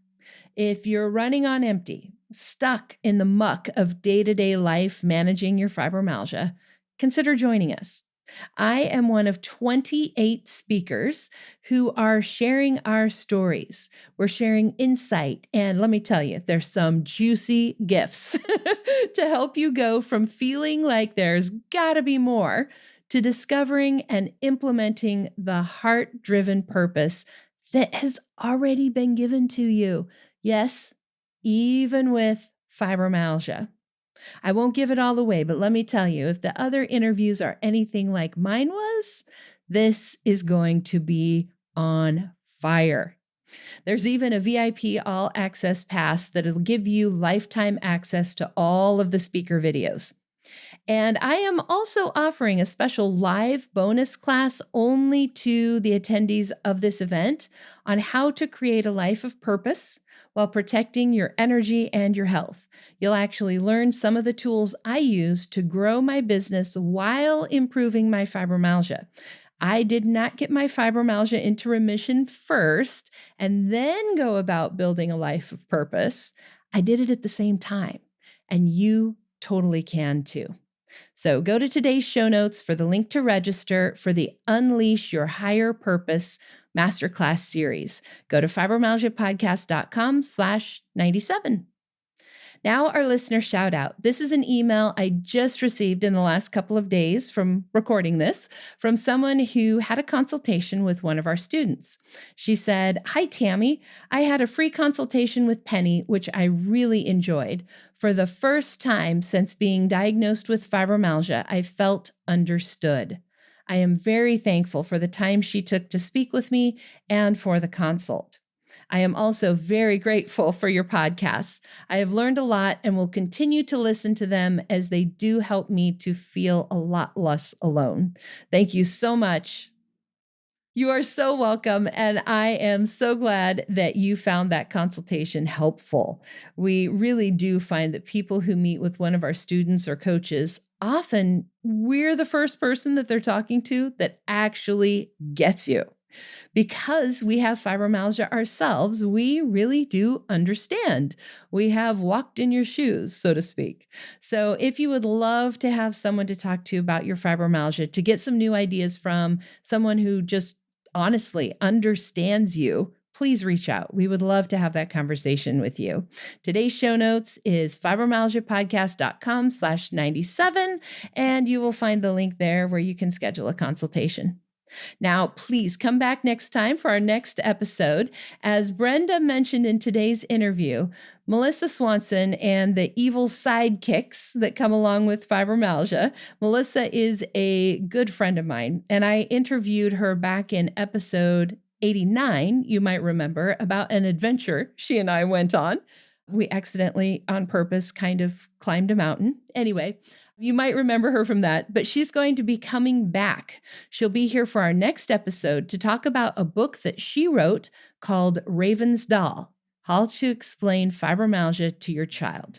if you're running on empty, stuck in the muck of day-to-day life managing your fibromyalgia, consider joining us. I am one of 28 speakers who are sharing our stories. We're sharing insight, and let me tell you, there's some juicy gifts to help you go from feeling like there's gotta be more to discovering and implementing the heart-driven purpose that has already been given to you. Yes, even with fibromyalgia. I won't give it all away, but let me tell you, if the other interviews are anything like mine was, this is going to be on fire. There's even a VIP all access pass that'll give you lifetime access to all of the speaker videos. And I am also offering a special live bonus class only to the attendees of this event on how to create a life of purpose while protecting your energy and your health. You'll actually learn some of the tools I use to grow my business while improving my fibromyalgia. I did not get my fibromyalgia into remission first and then go about building a life of purpose. I did it at the same time, and you totally can too. So go to today's show notes for the link to register for the Unleash Your Higher Purpose Masterclass series. Go to fibromyalgiapodcast.com/97. Now our listener shout out. This is an email I just received in the last couple of days from recording this from someone who had a consultation with one of our students. She said, "Hi, Tami. I had a free consultation with Penny, which I really enjoyed. For the first time since being diagnosed with fibromyalgia, I felt understood. I am very thankful for the time she took to speak with me and for the consult. I am also very grateful for your podcasts. I have learned a lot and will continue to listen to them as they do help me to feel a lot less alone. Thank you so much." You are so welcome, and I am so glad that you found that consultation helpful. We really do find that people who meet with one of our students or coaches, often we're the first person that they're talking to that actually gets you. Because we have fibromyalgia ourselves, we really do understand. We have walked in your shoes, so to speak. So if you would love to have someone to talk to about your fibromyalgia, to get some new ideas from someone who just honestly understands you, please reach out. We would love to have that conversation with you. Today's show notes is fibromyalgiapodcast.com/97, and you will find the link there where you can schedule a consultation. Now, please come back next time for our next episode. As Brenda mentioned in today's interview, Melissa Swanson and the evil sidekicks that come along with fibromyalgia. Melissa is a good friend of mine, and I interviewed her back in episode 89, you might remember, about an adventure she and I went on. We accidentally, on purpose, kind of climbed a mountain. Anyway, you might remember her from that, but she's going to be coming back. She'll be here for our next episode to talk about a book that she wrote called Raven's Doll: How to Explain Fibromyalgia to Your Child.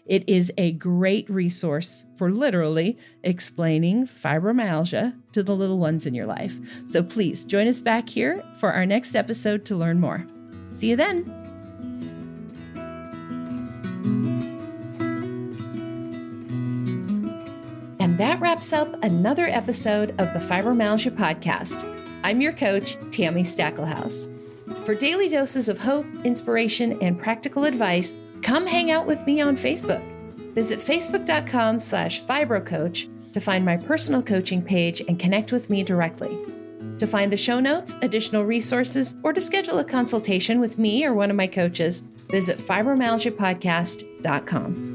It is a great resource for literally explaining fibromyalgia to the little ones in your life. So please join us back here for our next episode to learn more. See you then. And that wraps up another episode of the Fibromyalgia Podcast. I'm your coach, Tami Stacklehouse. For daily doses of hope, inspiration, and practical advice, come hang out with me on Facebook. Visit facebook.com/fibrocoach to find my personal coaching page and connect with me directly. To find the show notes, additional resources, or to schedule a consultation with me or one of my coaches, visit fibromyalgiapodcast.com.